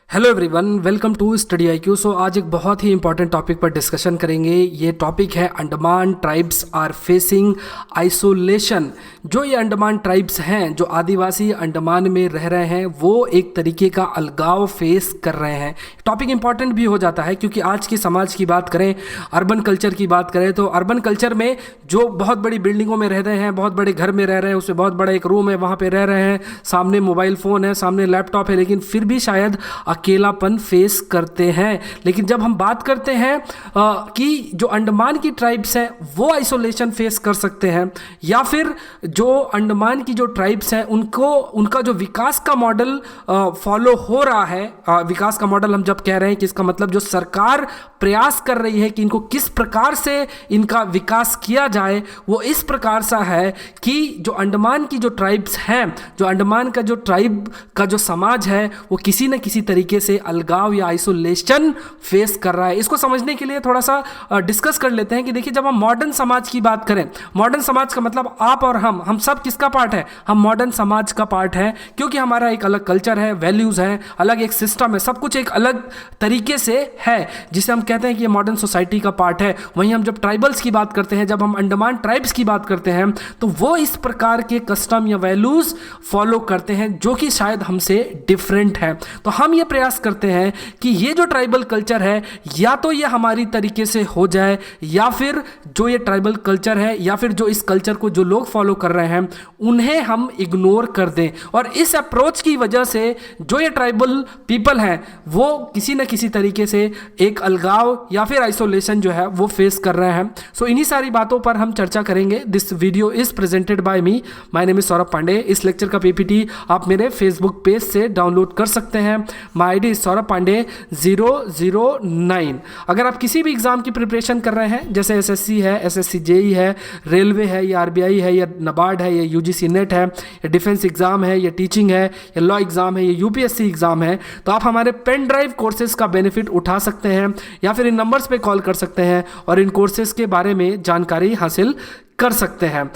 Hello everyone, welcome to study IQ. So आज एक बहुत ही इंपॉर्टेंट टॉपिक पर डिस्कशन करेंगे। ये टॉपिक है Andaman tribes are facing isolation. जो ये अंडमान ट्राइब्स हैं, जो आदिवासी अंडमान में रह रहे हैं, वो एक तरीके का अलगाव फेस कर रहे हैं। टॉपिक इंपॉर्टेंट भी हो जाता है क्योंकि आज के समाज की बात करें, अर्बन कल्चर की बात करें तो अर्बन कल्चर में जो बहुत बड़ी बिल्डिंगों में रह रहे हैं, बहुत बड़े घर में रह रहे हैं, उसमें बहुत बड़ा एक रूम है, वहाँ पे रह रहे हैं, सामने मोबाइल फ़ोन है, सामने लैपटॉप है, लेकिन फिर भी शायद अकेलापन फेस करते हैं। लेकिन जब हम बात करते हैं कि जो अंडमान की ट्राइब्स हैं वो आइसोलेशन फेस कर सकते हैं, या फिर जो अंडमान की जो ट्राइब्स हैं उनको उनका जो विकास का मॉडल फॉलो हो रहा है, विकास का मॉडल हम जब कह रहे हैं कि इसका मतलब जो सरकार प्रयास कर रही है कि इनको किस प्रकार से इनका विकास किया जाए, वो इस प्रकार सा है कि जो अंडमान की जो ट्राइब्स हैं, जो अंडमान का जो ट्राइब का जो समाज है, वो किसी न किसी तरीके से अलगाव या आइसोलेशन फेस कर रहा है। इसको समझने के लिए थोड़ा सा डिस्कस कर लेते हैं कि देखिए, जब हम मॉडर्न समाज की बात करें, मॉडर्न समाज का मतलब आप और हम सब किसका पार्ट है? हम मॉडर्न समाज का पार्ट है, क्योंकि हमारा एक अलग कल्चर है, वैल्यूज है, अलग एक सिस्टम है, सब कुछ एक अलग तरीके से है, जिसे हम कहते हैं कि ये मॉडर्न सोसाइटी का पार्ट है। वहीं हम जब ट्राइबल्स की बात करते हैं, जब हम अंडमान ट्राइब्स की बात करते हैं, तो वो इस प्रकार के कस्टम या वैल्यूज फॉलो करते हैं जो कि शायद हमसे डिफरेंट है। तो हम ये प्रयास करते हैं कि ये जो ट्राइबल कल्चर है, या तो ये हमारी तरीके से हो जाए, या फिर जो ये ट्राइबल कल्चर है, या फिर जो इस कल्चर को जो लोग फॉलो कर रहे हैं उन्हें हम इग्नोर कर दें। और इस अप्रोच की वजह से जो ये ट्राइबल पीपल हैं वो किसी न किसी तरीके से एक अलगाव या फिर आइसोलेशन जो है वो फेस कर रहे हैं। सो इन्हीं सारी बातों पर हम चर्चा करेंगे। This video is presented by me, my name is Saurabh Pandey. इस लेक्चर का पीपीटी आप मेरे फेसबुक पेज से डाउनलोड कर सकते हैं। My ID Saurabh Pandey 009। अगर आप किसी भी एग्जाम की प्रिपरेशन कर रहे हैं, जैसे एसएससी है, एसएससी जेई है, रेलवे है, या आरबीआई है, या नाबार्ड है, या यूजीसी नेट है, या डिफेंस एग्जाम है, या टीचिंग है, या लॉ एग्जाम है, या यूपीएससी एग्जाम है, तो आप हमारे पेन ड्राइव कोर्सेज का बेनिफिट उठा सकते हैं, या फिर इन नंबर्स पे कॉल कर सकते हैं और इन कोर्सेज के बारे में जानकारी हासिल कर सकते हैं।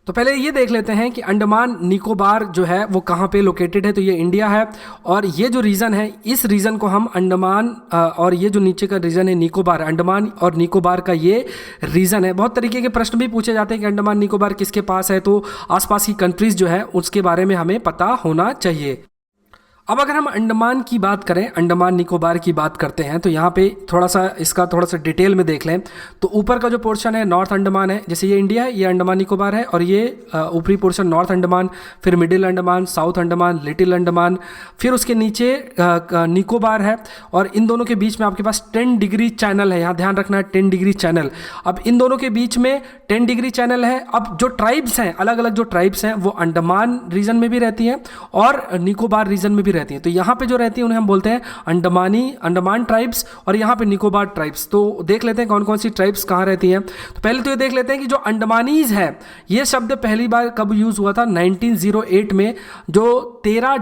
तो पहले ये देख लेते हैं कि अंडमान निकोबार जो है वो कहाँ पे लोकेटेड है। तो ये इंडिया है, और ये जो रीजन है, इस रीजन को हम अंडमान, और ये जो नीचे का रीजन है निकोबार, अंडमान और निकोबार का ये रीजन है। बहुत तरीके के प्रश्न भी पूछे जाते हैं कि अंडमान निकोबार किसके पास है, तो आसपास की कंट्रीज जो है उसके बारे में हमें पता होना चाहिए। अब अगर हम अंडमान की बात करें, अंडमान निकोबार की बात करते हैं, तो यहाँ पे थोड़ा सा डिटेल में देख लें तो ऊपर का जो पोर्शन है नॉर्थ अंडमान है, जैसे ये इंडिया है, ये अंडमान निकोबार है, और ये ऊपरी पोर्शन नॉर्थ अंडमान, फिर middle Andaman, south Andaman, little Andaman, फिर उसके नीचे निकोबार है, और इन दोनों के बीच में आपके पास 10 डिग्री चैनल है। यहाँ ध्यान रखना है, 10 डिग्री चैनल। अब इन दोनों के बीच में 10 डिग्री चैनल है। अब जो ट्राइब्स हैं, अलग अलग जो ट्राइब्स हैं, वो अंडमान रीजन में भी रहती हैं और निकोबार रीजन में भी रहती हैं। तो यहाँ पे जो रहती है उन्हें हम बोलते हैं अंडमान ट्राइब्स, और यहाँ पे निकोबार ट्राइब्स। तो देख लेते हैं कौन कौन सी ट्राइब्स कहाँ रहती हैं। तो पहले तो ये देख लेते हैं कि जो अंडमानीज है, ये शब्द पहली बार कब यूज हुआ था? 1908 में, जो 13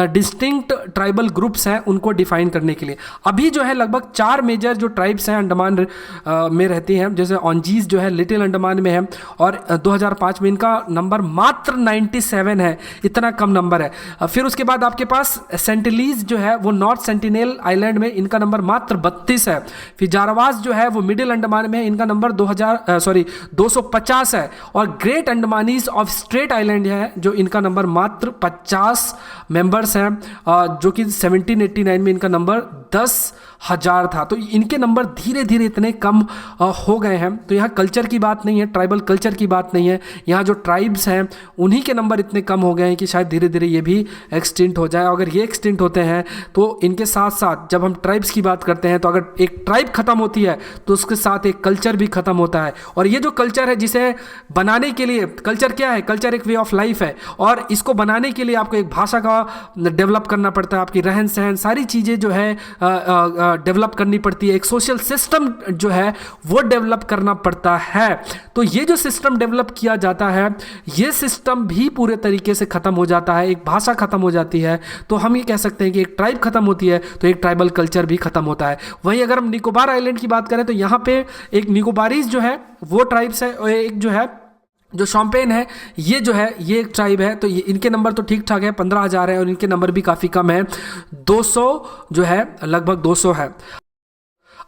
डिस्टिंक्ट ट्राइबल ग्रुप्स हैं उनको डिफाइन करने के लिए। अभी जो है लगभग 4 मेजर जो ट्राइब्स हैं अंडमान में रहती हैं, जैसे ऑन्जीज जो है लिटिल अंडमान में है, और 2005 में इनका नंबर मात्र 97 है, इतना कम नंबर है। फिर उसके बाद आपके पास सेंटिलीज जो है वो नॉर्थ सेंटिनेल आइलैंड में, इनका नंबर मात्र 32 है। फिर जारावास जो है वो मिडिल अंडमान में है, इनका नंबर 250 है। और great Andamanese of straight island है, जो इनका नंबर मात्र 50 मेंबर्स हैं, जो कि 1789 में इनका नंबर 10,000 था। तो इनके नंबर धीरे धीरे इतने कम हो गए हैं। तो यहाँ कल्चर की बात नहीं है, ट्राइबल कल्चर की बात नहीं है, यहाँ जो ट्राइब्स हैं उन्हीं के नंबर इतने कम हो गए हैं कि शायद धीरे धीरे ये भी एक्सटिंक्ट हो जाए। अगर ये एक्सटिंक्ट होते हैं तो इनके साथ साथ जब हम ट्राइब्स की बात करते हैं, तो अगर एक ट्राइब खत्म होती है तो उसके साथ एक कल्चर भी खत्म होता है। और ये जो कल्चर है, जिसे बनाने के लिए, कल्चर क्या है? कल्चर एक वे ऑफ लाइफ है, और इसको बनाने के लिए आपको एक भाषा का डेवलप करना पड़ता है, आपकी रहन सहन सारी चीज़ें जो है डेवलप करनी पड़ती है, एक सोशल सिस्टम जो है वो डेवलप करना पड़ता है। तो ये जो सिस्टम डेवलप किया जाता है, ये सिस्टम भी पूरे तरीके से खत्म हो जाता है, एक भाषा खत्म हो जाती है। तो हम ये कह सकते हैं कि एक ट्राइब खत्म होती है तो एक ट्राइबल कल्चर भी खत्म होता है। वहीं अगर हम निकोबार आइलैंड की बात करें, तो यहाँ पे एक निकोबारीज जो है वो ट्राइब्स है, और एक जो है जो शॉम्पेन है ये जो है ये एक ट्राइब है, तो ये इनके नंबर तो ठीक ठाक है, 15,000 है, और इनके नंबर भी काफ़ी कम है, 200 जो है, लगभग 200 है।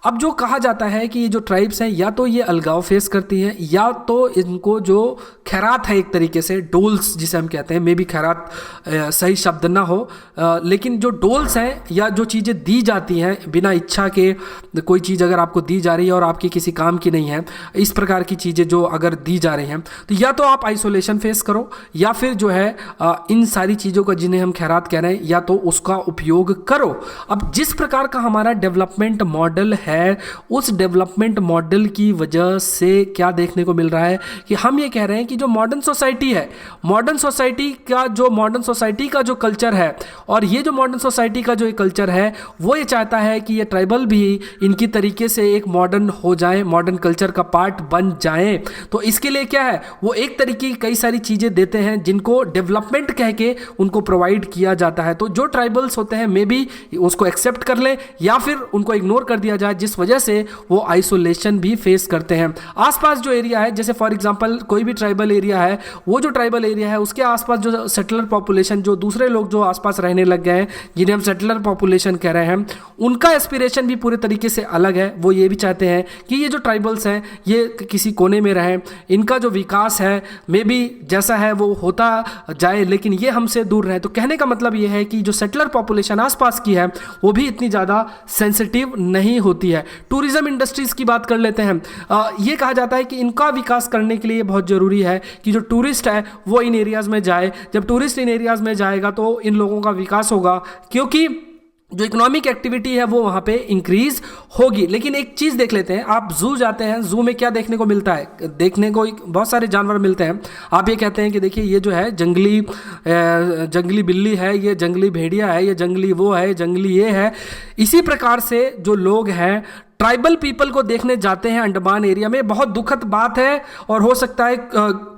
अब जो कहा जाता है कि ये जो ट्राइब्स हैं या तो ये अलगाव फेस करती हैं, या तो इनको जो खैरात है एक तरीके से, डोल्स जिसे हम कहते हैं, मे बी खैरात सही शब्द ना हो, लेकिन जो डोल्स हैं या जो चीज़ें दी जाती हैं बिना इच्छा के, कोई चीज़ अगर आपको दी जा रही है और आपकी किसी काम की नहीं है, इस प्रकार की चीज़ें जो अगर दी जा रही हैं, तो या तो आप आइसोलेशन फेस करो, या फिर जो है इन सारी चीज़ों का जिन्हें हम खैरात कह रहे हैं, या तो उसका उपयोग करो। अब जिस प्रकार का हमारा डेवलपमेंट मॉडल है, उस डेवलपमेंट मॉडल की वजह से क्या देखने को मिल रहा है कि हम ये कह रहे हैं कि जो मॉडर्न सोसाइटी है, मॉडर्न सोसाइटी का जो कल्चर है, और ये जो मॉडर्न सोसाइटी का जो एक कल्चर है, वो ये चाहता है कि ये ट्राइबल भी इनकी तरीके से एक मॉडर्न हो जाए, मॉडर्न कल्चर का पार्ट बन जाए। तो इसके लिए क्या है, वो एक तरीके की कई सारी चीज़ें देते हैं जिनको डेवलपमेंट कह के उनको प्रोवाइड किया जाता है। तो जो ट्राइबल्स होते हैं मे बी उसको एक्सेप्ट कर लें या फिर उनको इग्नोर कर दिया जाए, जिस वजह से वो आइसोलेशन भी फेस करते हैं। आसपास जो एरिया है, जैसे फॉर एग्जांपल कोई भी ट्राइबल एरिया है, वो जो ट्राइबल एरिया है उसके आसपास जो सेटलर पॉपुलेशन, जो दूसरे लोग जो आसपास रहने लग गए हैं, जिन्हें हम सेटलर पॉपुलेशन कह रहे हैं, उनका एस्पिरेशन भी पूरे तरीके से अलग है। वो ये भी चाहते हैं कि ये जो ट्राइबल्स हैं ये किसी कोने में रहें, इनका जो विकास है मे बी जैसा है वो होता जाए, लेकिन ये हमसे दूर रहे। तो कहने का मतलब ये है कि जो सेटलर पॉपुलेशन आसपास की है वो भी इतनी ज़्यादा सेंसिटिव नहीं होती है। टूरिज्म इंडस्ट्रीज़ की बात कर लेते हैं। ये कहा जाता है कि इनका विकास करने के लिए बहुत ज़रूरी है कि जो टूरिस्ट है वो इन एरियाज़ में जाए। जब टूरिस्ट इन एरियाज़ में जाएगा तो इन लोगों का विकास होगा, क्योंकि जो इकोनॉमिक एक्टिविटी है वो वहाँ पे इंक्रीज होगी। लेकिन एक चीज़ देख लेते हैं, आप जू जाते हैं, जू में क्या देखने को मिलता है? देखने को बहुत सारे जानवर मिलते हैं। आप ये कहते हैं कि देखिए ये जो है जंगली बिल्ली है, ये जंगली भेड़िया है, ये जंगली वो है, जंगली ये है। इसी प्रकार से जो लोग हैं ट्राइबल पीपल को देखने जाते हैं अंडमान एरिया में। बहुत दुखद बात है और हो सकता है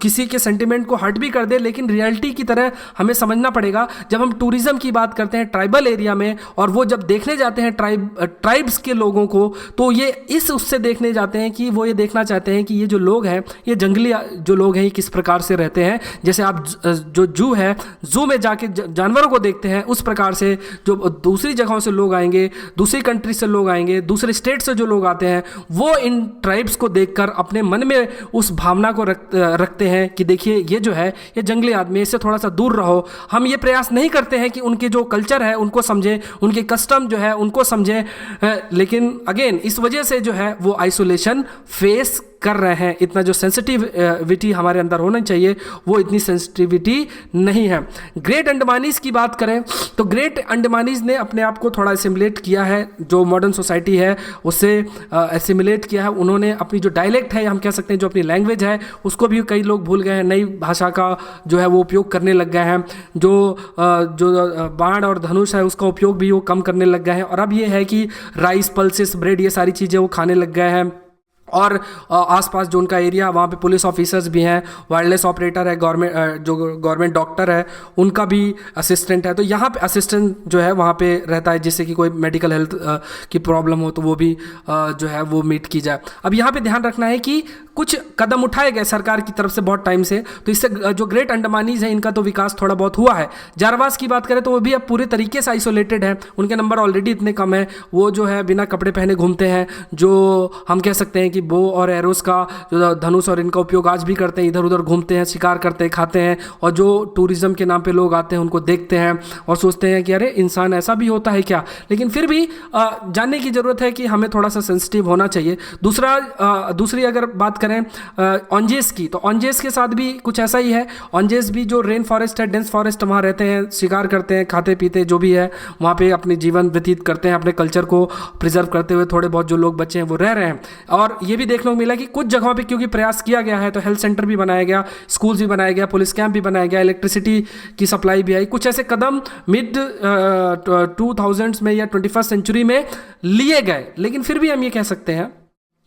किसी के सेंटिमेंट को हर्ट भी कर दे, लेकिन रियलिटी की तरह हमें समझना पड़ेगा। जब हम टूरिज्म की बात करते हैं ट्राइबल एरिया में, और वो जब देखने जाते हैं ट्राइब्स के लोगों को, तो ये इस उससे देखने जाते हैं कि वो ये देखना चाहते हैं कि ये जो लोग हैं, ये जंगली जो लोग हैं, ये किस प्रकार से रहते हैं। जैसे आप जो जू है, जू में जाके जानवरों को देखते हैं, उस प्रकार से जो दूसरी जगहों से लोग आएंगे, दूसरी कंट्री से लोग आएंगे, दूसरे स्टेट से जो लोग आते हैं, वो इन ट्राइब्स को देखकर अपने मन में उस भावना को रखते हैं कि देखिए ये जो है ये जंगली आदमी, इससे थोड़ा सा दूर रहो। हम ये प्रयास नहीं करते हैं कि उनके जो कल्चर है उनको समझें, उनके कस्टम जो है उनको समझें, लेकिन अगेन इस वजह से जो है वो आइसोलेशन फेस कर रहे हैं। इतना जो सेंसिटिविटी हमारे अंदर होना चाहिए वो इतनी सेंसिटिविटी नहीं है। ग्रेट अंडमानीज की बात करें तो ग्रेट अंडमानीज ने अपने आप को थोड़ा एसिमुलेट किया है, जो मॉडर्न सोसाइटी है उससे एसिमुलेट किया है। उन्होंने अपनी जो डायलेक्ट है, हम कह सकते हैं जो अपनी लैंग्वेज है, उसको भी कई लोग भूल गए हैं, नई भाषा का जो है वो उपयोग करने लग गए हैं। जो बाण और धनुष है उसका उपयोग भी वो कम करने लग गए हैं। और अब ये है कि राइस, पल्सेस, ब्रेड, ये सारी चीज़ें वो खाने लग गए हैं। और आसपास जो उनका एरिया, वहाँ पे पुलिस ऑफिसर्स भी हैं, वायरलेस ऑपरेटर है, जो गवर्नमेंट डॉक्टर है उनका भी असिस्टेंट है। तो यहाँ पे असिस्टेंट जो है वहाँ पे रहता है, जिससे कि कोई मेडिकल हेल्थ की प्रॉब्लम हो तो वो भी जो है वो मीट की जाए। अब यहाँ पे ध्यान रखना है कि कुछ कदम उठाए गए सरकार की तरफ से बहुत टाइम से, तो इससे जो ग्रेट अंडमानीज है इनका तो विकास थोड़ा बहुत हुआ है। जारवास की बात करें तो वो भी अब पूरे तरीके से आइसोलेटेड है, उनके नंबर ऑलरेडी इतने कम है। वो जो है बिना कपड़े पहने घूमते हैं, जो हम कह सकते हैं कि बो और एरोस का जो धनुष और इनका उपयोग आज भी करते हैं, इधर उधर घूमते हैं, शिकार करते हैं, खाते हैं। और जो टूरिज्म के नाम पे लोग आते हैं उनको देखते हैं और सोचते हैं कि अरे इंसान ऐसा भी होता है क्या। लेकिन फिर भी जानने की ज़रूरत है कि हमें थोड़ा सा सेंसिटिव होना चाहिए। दूसरी अगर बात करें ऑन्जेस की, तो ऑन्जेस के साथ भी कुछ ऐसा ही है। ऑन्जेस भी जो रेन फॉरेस्ट है, डेंस फॉरेस्ट, वहाँ रहते हैं, शिकार करते हैं, खाते पीते जो भी है वहाँ पे अपने जीवन व्यतीत करते हैं, अपने कल्चर को प्रिजर्व करते हुए। थोड़े बहुत जो लोग बचे हैं वो रह रहे हैं। और ये भी देखने को मिला कि कुछ जगहों पे क्योंकि प्रयास किया गया है तो हेल्थ सेंटर भी बनाया गया, स्कूल्स भी बनाया गया, पुलिस कैंप भी बनाया गया, इलेक्ट्रिसिटी की सप्लाई भी आई। कुछ ऐसे कदम मिड 2000s में या 21st सेंचुरी में लिए गए। लेकिन फिर भी हम ये कह सकते हैं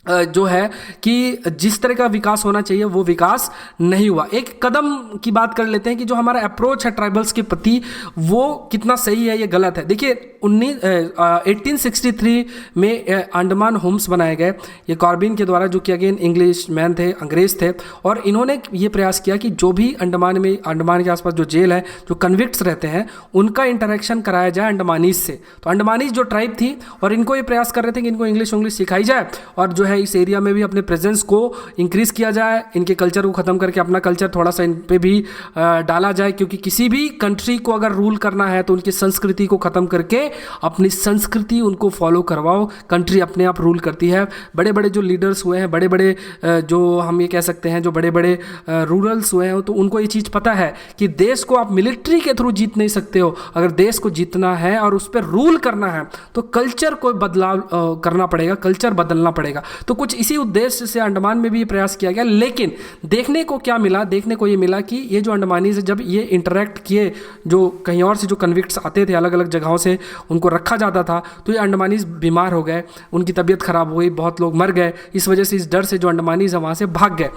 जो है कि जिस तरह का विकास होना चाहिए वो विकास नहीं हुआ। एक कदम की बात कर लेते हैं कि जो हमारा अप्रोच है ट्राइबल्स के प्रति वो कितना सही है, ये गलत है। देखिए 1863 में अंडमान होम्स बनाए गए, ये कॉर्बिन के द्वारा, जो कि अगेन इंग्लिश मैन थे, अंग्रेज थे, और इन्होंने ये प्रयास किया कि जो भी अंडमान के आसपास जो जेल है, जो कन्विक्ट्स रहते हैं, उनका इंटरेक्शन कराया जाए अंडमानीज से। तो अंडमानीज जो ट्राइब थी, और इनको ये प्रयास कर रहे थे कि इनको इंग्लिश सिखाई जाए और जो है इस एरिया में भी अपने प्रेजेंस को इंक्रीज किया जाए, इनके कल्चर को ख़त्म करके अपना कल्चर थोड़ा सा इन पे भी डाला जाए, क्योंकि किसी भी कंट्री को अगर रूल करना है तो उनकी संस्कृति को ख़त्म करके अपनी संस्कृति उनको फॉलो करवाओ, कंट्री अपने आप रूल करती है। बड़े बड़े जो लीडर्स हुए हैं, बड़े बड़े जो हम ये कह सकते हैं, जो बड़े बड़े रूरल्स हुए हैं, तो उनको ये चीज़ पता है कि देश को आप मिलिट्री के थ्रू जीत नहीं सकते हो। अगर देश को जीतना है और उस पर रूल करना है तो कल्चर को बदलाव करना पड़ेगा, कल्चर बदलना पड़ेगा। तो कुछ इसी उद्देश्य से अंडमान में भी प्रयास किया गया, लेकिन देखने को क्या मिला, देखने को ये मिला कि ये जो अंडमानी से जब ये इंटरेक्ट किए, जो कहीं और से जो कन्विक्ट्स आते थे अलग अलग जगहों से, उनको रखा जाता था, तो ये अंडमानीज बीमार हो गए, उनकी तबीयत खराब हो गई, बहुत लोग मर गए। इस वजह से, इस डर से जो अंडमानीज वहाँ से भाग गए।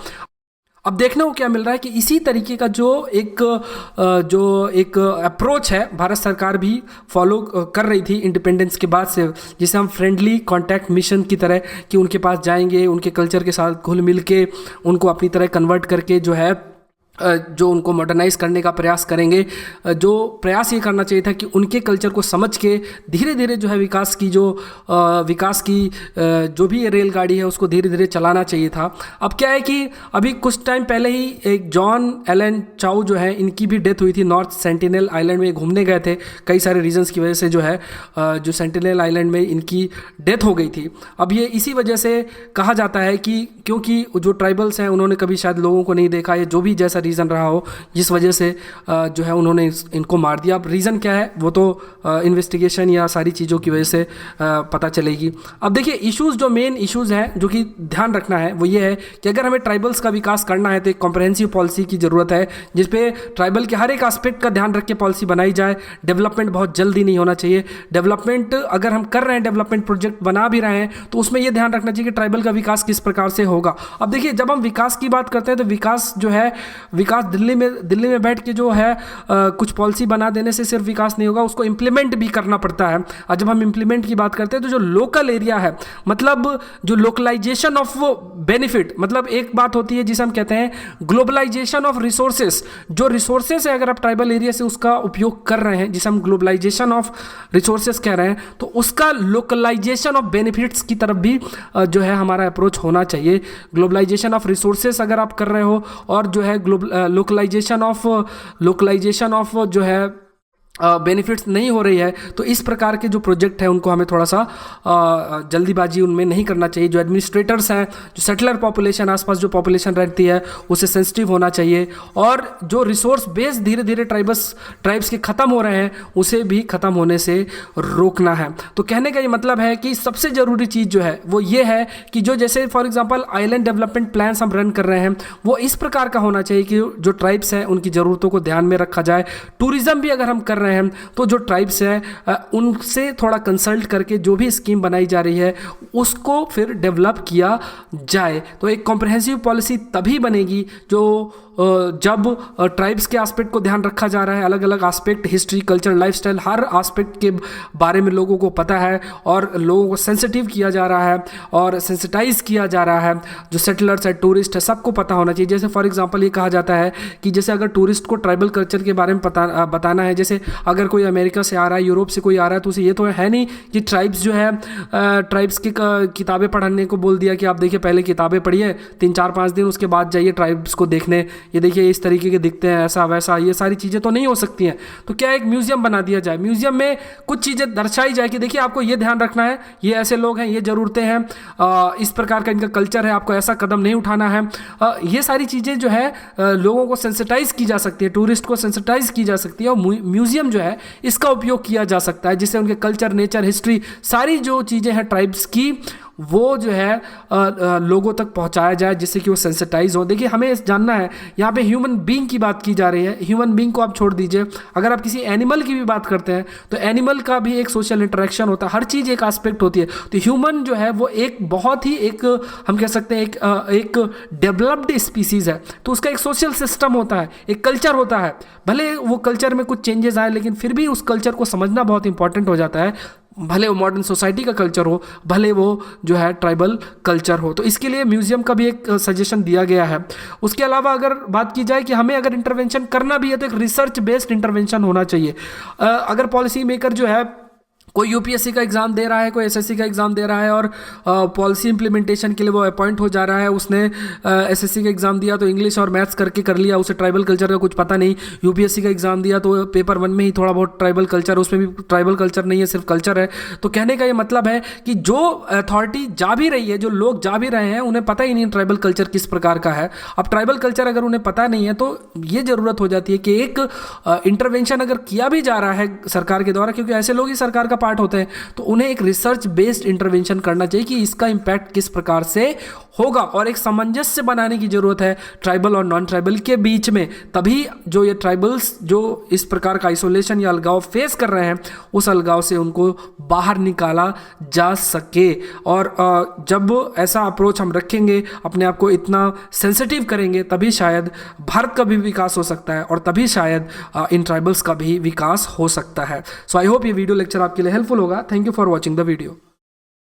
अब देखने को क्या मिल रहा है कि इसी तरीके का जो एक अप्रोच है भारत सरकार भी फॉलो कर रही थी इंडिपेंडेंस के बाद से, जिसे हम फ्रेंडली कॉन्टैक्ट मिशन की तरह, कि उनके पास जाएंगे, उनके कल्चर के साथ घुल मिल के उनको अपनी तरह कन्वर्ट करके जो है जो उनको मॉडर्नाइज करने का प्रयास करेंगे। जो प्रयास ये करना चाहिए था कि उनके कल्चर को समझ के धीरे धीरे जो है विकास की जो भी ये रेलगाड़ी है उसको धीरे धीरे चलाना चाहिए था। अब क्या है कि अभी कुछ टाइम पहले ही एक जॉन एलन चाउ जो है, इनकी भी डेथ हुई थी। नॉर्थ सेंटिनल आइलैंड में घूमने गए थे, कई सारे रीजंस की वजह से जो है जो सेंटिनल आइलैंड में इनकी डेथ हो गई थी। अब ये इसी वजह से कहा जाता है कि क्योंकि जो ट्राइबल्स हैं उन्होंने कभी शायद लोगों को नहीं देखा, या जो भी जैसा रीज़न रहा हो, जिस वजह से जो है उन्होंने इनको मार दिया। अब रीज़न क्या है वो तो इन्वेस्टिगेशन या सारी चीज़ों की वजह से पता चलेगी। अब देखिए इश्यूज़, जो मेन इश्यूज़ हैं जो कि ध्यान रखना है वो ये है कि अगर हमें ट्राइबल्स का विकास करना है तो एक कॉम्प्रहेंसिव पॉलिसी की ज़रूरत है, जिसपे ट्राइबल के हर एक एस्पेक्ट का ध्यान रख के पॉलिसी बनाई जाए। डेवलपमेंट बहुत जल्दी नहीं होना चाहिए। डेवलपमेंट अगर हम कर रहे हैं, डेवलपमेंट प्रोजेक्ट बना भी रहे हैं, तो उसमें ये ध्यान रखना चाहिए कि ट्राइबल का विकास किस प्रकार से होगा। अब देखिए जब हम विकास की बात करते हैं तो विकास जो है, विकास दिल्ली में बैठ के जो है कुछ पॉलिसी बना देने से सिर्फ विकास नहीं होगा, उसको इम्प्लीमेंट भी करना पड़ता है। और जब हम इम्प्लीमेंट की बात करते हैं तो जो लोकल एरिया है, मतलब जो लोकलाइजेशन ऑफ बेनिफिट, मतलब एक बात होती है जिसे हम कहते हैं ग्लोबलाइजेशन ऑफ रिसोर्सेस। जो रिसोर्सेस है अगर आप ट्राइबल एरिया से उसका उपयोग कर रहे हैं, जिसे हम ग्लोबलाइजेशन ऑफ रिसोर्सेस कह रहे हैं, तो उसका लोकलाइजेशन ऑफ बेनिफिट्स की तरफ भी जो है हमारा अप्रोच होना चाहिए। ग्लोबलाइजेशन ऑफ रिसोर्सेस अगर आप कर रहे हो और जो है लोकलाइजेशन ऑफ जो है बेनिफिट्स नहीं हो रही है, तो इस प्रकार के जो प्रोजेक्ट है उनको हमें थोड़ा सा जल्दीबाजी उनमें नहीं करना चाहिए। जो एडमिनिस्ट्रेटर्स हैं, जो सेटलर पॉपुलेशन, आसपास जो पॉपुलेशन रहती है, उसे सेंसिटिव होना चाहिए। और जो रिसोर्स बेस धीरे धीरे ट्राइब्स के ख़त्म हो रहे हैं, उसे भी ख़त्म होने से रोकना है। तो कहने का ये मतलब है कि सबसे ज़रूरी चीज़ जो है वो ये है कि जो जैसे for example island development plans हम रन कर रहे हैं, वो इस प्रकार का होना चाहिए कि जो ट्राइब्स हैं उनकी ज़रूरतों को ध्यान में रखा जाए। टूरिज़्म भी अगर हम कर रहे हैं तो जो ट्राइब्स हैं उनसे थोड़ा कंसल्ट करके जो भी स्कीम बनाई जा रही है उसको फिर डेवलप किया जाए। तो एक कॉम्प्रहेंसिव पॉलिसी तभी बनेगी जो जब ट्राइब्स के एस्पेक्ट को ध्यान रखा जा रहा है। अलग अलग एस्पेक्ट, हिस्ट्री, कल्चर, लाइफस्टाइल, हर एस्पेक्ट के बारे में लोगों को पता है और लोगों को सेंसिटिव किया जा रहा है और सेंसिटाइज किया जा रहा है। जो सेटलर्स है, टूरिस्ट है, सबको पता होना चाहिए। जैसे फॉर एग्जांपल ये कहा जाता है कि जैसे अगर टूरिस्ट को ट्राइबल कल्चर के बारे में बताना है, जैसे अगर कोई अमेरिका से आ रहा है, यूरोप से कोई आ रहा है, तो उसे ये तो है नहीं कि ट्राइब्स जो है ट्राइब्स की किताबें पढ़ने को बोल दिया कि आप देखिए पहले किताबें पढ़िए 3-4-5 दिन, उसके बाद जाइए ट्राइब्स को देखने, ये देखिए इस तरीके के दिखते हैं, ऐसा वैसा। ये सारी चीज़ें तो नहीं हो सकती हैं। तो क्या एक म्यूजियम बना दिया जाए, म्यूजियम में कुछ चीज़ें दर्शाई जाए कि देखिए आपको ये ध्यान रखना है, ये ऐसे लोग हैं, ये ज़रूरतें हैं, इस प्रकार का इनका कल्चर है, आपको ऐसा कदम नहीं उठाना है। ये सारी चीज़ें जो है लोगों को सेंसिटाइज की जा सकती है, टूरिस्ट को सेंसिटाइज की जा सकती है, और म्यूजियम जो है इसका उपयोग किया जा सकता है, जिससे उनके कल्चर, नेचर, हिस्ट्री, सारी जो चीज़ें हैं ट्राइब्स की, वो जो है लोगों तक पहुंचाया जाए, जिससे कि वो सेंसिटाइज हो। देखिए हमें जानना है, यहाँ पे ह्यूमन बीइंग की बात की जा रही है। ह्यूमन बीइंग को आप छोड़ दीजिए, अगर आप किसी एनिमल की भी बात करते हैं तो एनिमल का भी एक सोशल इंटरेक्शन होता है, हर चीज़ एक एस्पेक्ट होती है। तो ह्यूमन जो है वो एक बहुत ही एक हम कह सकते हैं एक डेवलप्ड स्पीसीज है, तो उसका एक सोशल सिस्टम होता है, एक कल्चर होता है। भले वो कल्चर में कुछ चेंजेस आए, लेकिन फिर भी उस कल्चर को समझना बहुत इंपॉर्टेंट हो जाता है, भले वो मॉडर्न सोसाइटी का कल्चर हो, भले वो जो है ट्राइबल कल्चर हो। तो इसके लिए म्यूजियम का भी एक सजेशन दिया गया है। उसके अलावा अगर बात की जाए कि हमें अगर इंटरवेंशन करना भी है तो एक रिसर्च बेस्ड इंटरवेंशन होना चाहिए। अगर पॉलिसी मेकर जो है कोई यूपीएससी का एग्ज़ाम दे रहा है, कोई एसएससी का एग्ज़ाम दे रहा है और पॉलिसी इंप्लीमेंटेशन के लिए वो अपॉइंट हो जा रहा है, उसने एसएससी का एग्ज़ाम दिया तो इंग्लिश और मैथ्स करके कर लिया, उसे ट्राइबल कल्चर का कुछ पता नहीं। यूपीएससी का एग्ज़ाम दिया तो पेपर 1 में ही थोड़ा बहुत ट्राइबल कल्चर, उसमें भी ट्राइबल कल्चर नहीं है, सिर्फ कल्चर है। तो कहने का ये मतलब है कि जो अथॉरिटी जा भी रही है, जो लोग जा भी रहे हैं, उन्हें पता ही नहीं ट्राइबल कल्चर किस प्रकार का है। अब ट्राइबल कल्चर अगर उन्हें पता नहीं है तो ये ज़रूरत हो जाती है कि एक इंटरवेंशन अगर किया भी जा रहा है सरकार के द्वारा, क्योंकि ऐसे लोग ही सरकार का पार्ट होते हैं, तो उन्हें एक रिसर्च बेस्ड इंटरवेंशन करना चाहिए कि इसका इंपैक्ट किस प्रकार से होगा, और एक सामंजस्य बनाने की जरूरत है ट्राइबल और नॉन ट्राइबल के बीच में। तभी जो ये ट्राइबल्स जो इस प्रकार का आइसोलेशन या अलगाव फेस कर रहे हैं, उस अलगाव से उनको बाहर निकाला जा सके। और जब ऐसा अप्रोच हम रखेंगे, अपने आप को इतना सेंसिटिव करेंगे, तभी शायद भारत का भी विकास हो सकता है, और तभी शायद इन ट्राइबल्स का भी विकास हो सकता है। सो आई होप ये वीडियो लेक्चर आपके लिए हेल्पफुल होगा। Thank you for watching the video.